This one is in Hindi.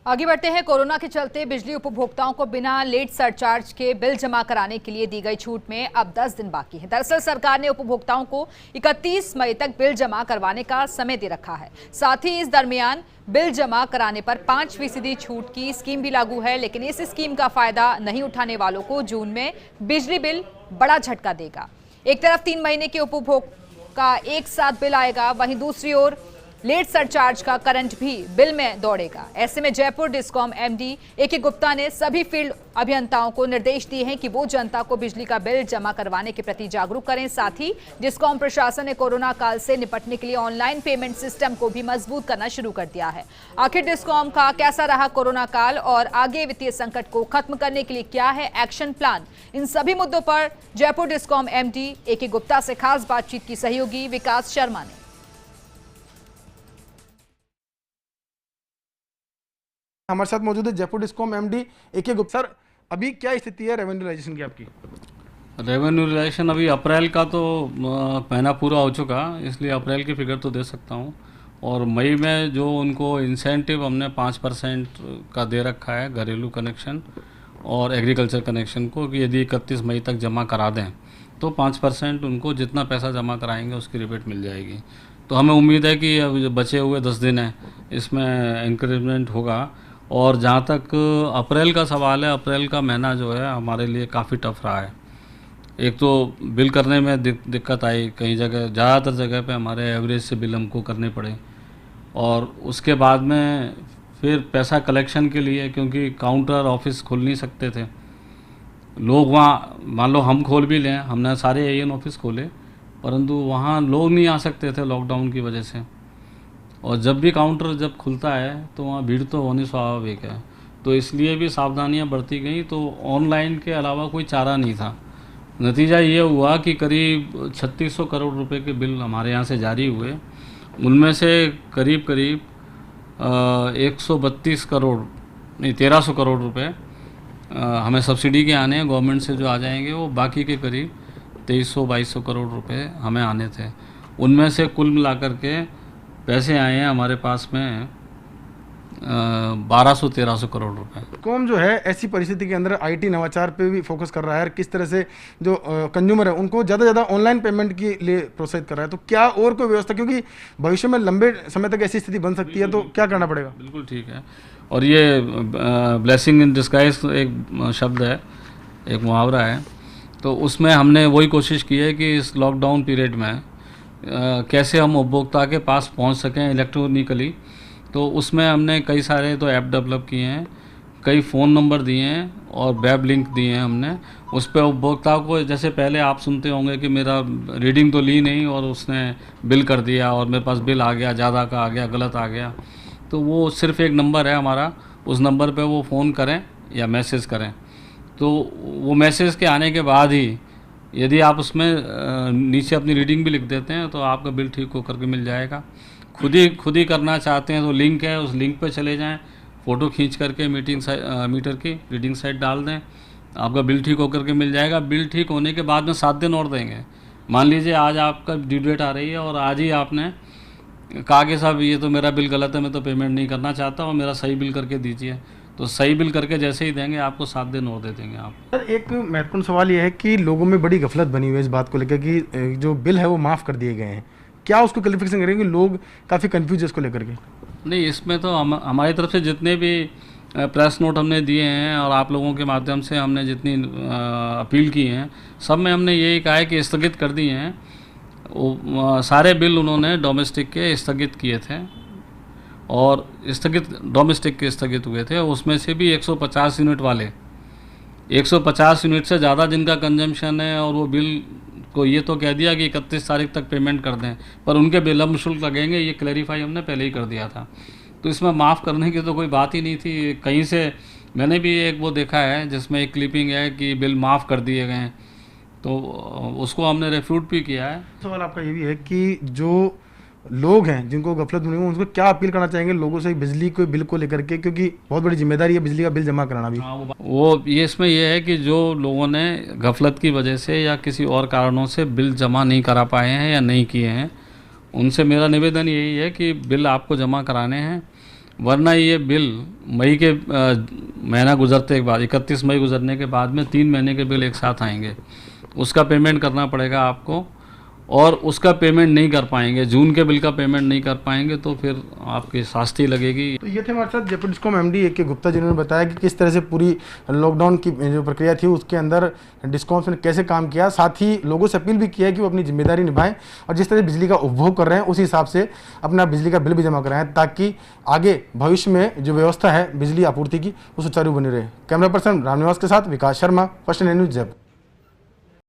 आगे बढ़ते हैं। कोरोना के चलते बिजली उपभोक्ताओं को बिना लेट सरचार्ज के बिल जमा कराने के लिए दी गई छूट में अब 10 दिन बाकी है। दरअसल सरकार ने उपभोक्ताओं को 31 मई तक बिल जमा करवाने का समय दे रखा है। साथ ही इस दरमियान बिल जमा कराने पर 5% छूट की स्कीम भी लागू है। लेकिन इस स्कीम का फायदा नहीं उठाने वालों को जून में बिजली बिल बड़ा झटका देगा। एक तरफ 3 महीने के उपभोग का एक साथ बिल आएगा, वहीं दूसरी ओर लेट सरचार्ज का करंट भी बिल में दौड़ेगा। ऐसे में Jaipur discom MD A K. Gupta ने सभी फील्ड अभियंताओं को निर्देश दिए हैं कि वो जनता को बिजली का बिल जमा करवाने के प्रति जागरूक करें। साथ ही डिस्कॉम प्रशासन ने कोरोना काल से निपटने के लिए ऑनलाइन पेमेंट सिस्टम को भी मजबूत करना शुरू कर दिया है। आखिर डिस्कॉम का कैसा रहा कोरोना काल और आगे वित्तीय संकट को खत्म करने के लिए क्या है एक्शन प्लान, इन सभी मुद्दों पर Jaipur discom MD A K. Gupta से खास बातचीत की सहयोगी विकास शर्मा ने। हमारे साथ मौजूद है Jaipur discom MD A K. Gupta. Sir, अभी क्या स्थिति है रेवेन्यू रिलाइजेशन की आपकी? रेवेन्यू रिलाइजेशन अभी अप्रैल का तो महीना पूरा हो चुका, इसलिए अप्रैल की फिगर तो दे सकता हूँ। और मई में जो उनको इंसेंटिव हमने 5% का दे रखा है घरेलू कनेक्शन और एग्रीकल्चर कनेक्शन को, कि यदि 31 मई तक जमा करा दें तो 5% उनको जितना पैसा जमा कराएंगे उसकी रिबेट मिल जाएगी। तो हमें उम्मीद है कि अब बचे हुए 10 दिन हैं इसमें इंक्रीमेंट होगा। और जहाँ तक अप्रैल का सवाल है, अप्रैल का महीना जो है हमारे लिए काफ़ी टफ रहा है। एक तो बिल करने में दिक्कत आई, कई जगह ज़्यादातर जगह पे हमारे एवरेज से बिल हमको करने पड़े। और उसके बाद में फिर पैसा कलेक्शन के लिए, क्योंकि काउंटर ऑफिस खोल नहीं सकते थे लोग वहाँ, मान लो हम खोल भी लें, हमने सारे एएन ऑफिस खोले परंतु वहाँ लोग नहीं आ सकते थे लॉकडाउन की वजह से। और जब भी काउंटर जब खुलता है तो वहाँ भीड़ तो होनी स्वाभाविक है, तो इसलिए भी सावधानियाँ बरती गई। तो ऑनलाइन के अलावा कोई चारा नहीं था। नतीजा ये हुआ कि करीब 3600 करोड़ रुपए के बिल हमारे यहाँ से जारी हुए। उनमें से करीब 132 करोड़ नहीं 1300 करोड़ रुपए हमें सब्सिडी के आने हैं, गवर्नमेंट से जो आ जाएंगे वो। बाकी के करीब 2300-2200 करोड़ रुपए हमें आने थे। उनमें से कुल मिलाकर के पैसे आए हैं हमारे पास में 1200-1300 करोड़ रुपए। कॉम जो है ऐसी परिस्थिति के अंदर आईटी नवाचार पे भी फोकस कर रहा है और किस तरह से जो कंज्यूमर है उनको ज़्यादा से ज़्यादा ऑनलाइन पेमेंट के लिए प्रोत्साहित कर रहा है। तो क्या और कोई व्यवस्था, क्योंकि भविष्य में लंबे समय तक ऐसी स्थिति बन सकती है, तो क्या करना पड़ेगा? बिल्कुल ठीक है। और ये ब्लेसिंग इन डिस्गाइज एक शब्द है, एक मुहावरा है। तो उसमें हमने वही कोशिश की है कि इस लॉकडाउन पीरियड में कैसे हम उपभोक्ता के पास पहुंच सकें इलेक्ट्रॉनिकली। तो उसमें हमने कई सारे तो ऐप डेवलप किए हैं, कई फ़ोन नंबर दिए हैं और वेब लिंक दिए हैं हमने। उस पर उपभोक्ता को, जैसे पहले आप सुनते होंगे कि मेरा रीडिंग तो ली नहीं और उसने बिल कर दिया और मेरे पास बिल आ गया, ज़्यादा का आ गया, गलत आ गया। तो वो सिर्फ़ एक नंबर है हमारा, उस नंबर पे वो फ़ोन करें या मैसेज करें। तो वो मैसेज के आने के बाद ही यदि आप उसमें नीचे अपनी रीडिंग भी लिख देते हैं तो आपका बिल ठीक होकर के मिल जाएगा। खुद ही करना चाहते हैं तो लिंक है, उस लिंक पे चले जाएं, फ़ोटो खींच करके मीटर की रीडिंग साइट डाल दें, आपका बिल ठीक होकर के मिल जाएगा। बिल ठीक होने के बाद में 7 दिन और देंगे। मान लीजिए आज आपका ड्यू डेट आ रही है और आज ही आपने कहा कि साहब ये तो मेरा बिल गलत है, मैं तो पेमेंट नहीं करना चाहता और मेरा सही बिल करके दीजिए, तो सही बिल करके जैसे ही देंगे आपको 7 दिन और दे देंगे आप। सर, एक महत्वपूर्ण सवाल ये है कि लोगों में बड़ी गफलत बनी हुई है इस बात को लेकर कि जो बिल है वो माफ़ कर दिए गए हैं। क्या उसको क्लैरिफिकेशन करेंगे? लोग काफ़ी कन्फ्यूज है इसको लेकर के। नहीं, इसमें तो हमारी तरफ से जितने भी प्रेस नोट हमने दिए हैं और आप लोगों के माध्यम से हमने जितनी अपील की हैं, सब में हमने यही कहा है कि स्थगित कर दिए हैं। सारे बिल उन्होंने डोमेस्टिक के स्थगित किए थे और डोमेस्टिक के स्थगित हुए थे। उसमें से भी 150 यूनिट वाले, 150 यूनिट से ज़्यादा जिनका कंजम्पशन है और वो बिल को ये तो कह दिया कि 31 तारीख तक पेमेंट कर दें, पर उनके विलम्ब शुल्क लगेंगे, ये क्लैरिफाई हमने पहले ही कर दिया था। तो इसमें माफ़ करने की तो कोई बात ही नहीं थी। कहीं से मैंने भी एक वो देखा है जिसमें एक क्लिपिंग है कि बिल माफ़ कर दिए गए हैं, तो उसको हमने रेफ्यूट भी किया है। सवाल आपका ये भी है कि जो लोग हैं जिनको गफलत हुई है उनको क्या अपील करना चाहेंगे लोगों से बिजली के बिल को लेकर के, क्योंकि बहुत बड़ी जिम्मेदारी है बिजली का बिल जमा कराना भी। वो ये इसमें यह है कि जो लोगों ने गफलत की वजह से या किसी और कारणों से बिल जमा नहीं करा पाए हैं या नहीं किए हैं, उनसे मेरा निवेदन यही है कि बिल आपको जमा कराने हैं। वरना ये बिल मई के महीना गुजरते के बाद 31 मई गुजरने के बाद में 3 महीने के बिल एक साथ आएंगे, उसका पेमेंट करना पड़ेगा आपको, और उसका पेमेंट नहीं कर पाएंगे, जून के बिल का पेमेंट नहीं कर पाएंगे तो फिर आपकी शास्ति लगेगी। तो ये थे हमारे साथ Jaipur discom MD A K. Gupta, जिन्होंने बताया कि किस तरह से पूरी लॉकडाउन की जो प्रक्रिया थी उसके अंदर डिस्कॉम्स ने कैसे काम किया। साथ ही लोगों से अपील भी किया है कि वो अपनी जिम्मेदारी निभाएं और जिस तरह से बिजली का उपभोग कर रहे हैं उसी हिसाब से अपना बिजली का बिल भी जमा कराएं, ताकि आगे भविष्य में जो व्यवस्था है बिजली आपूर्ति की वो सुचारू बनी रहे। कैमरा पर्सन रामनिवास के साथ विकास शर्मा, फर्स्ट न्यूज़ जयपुर।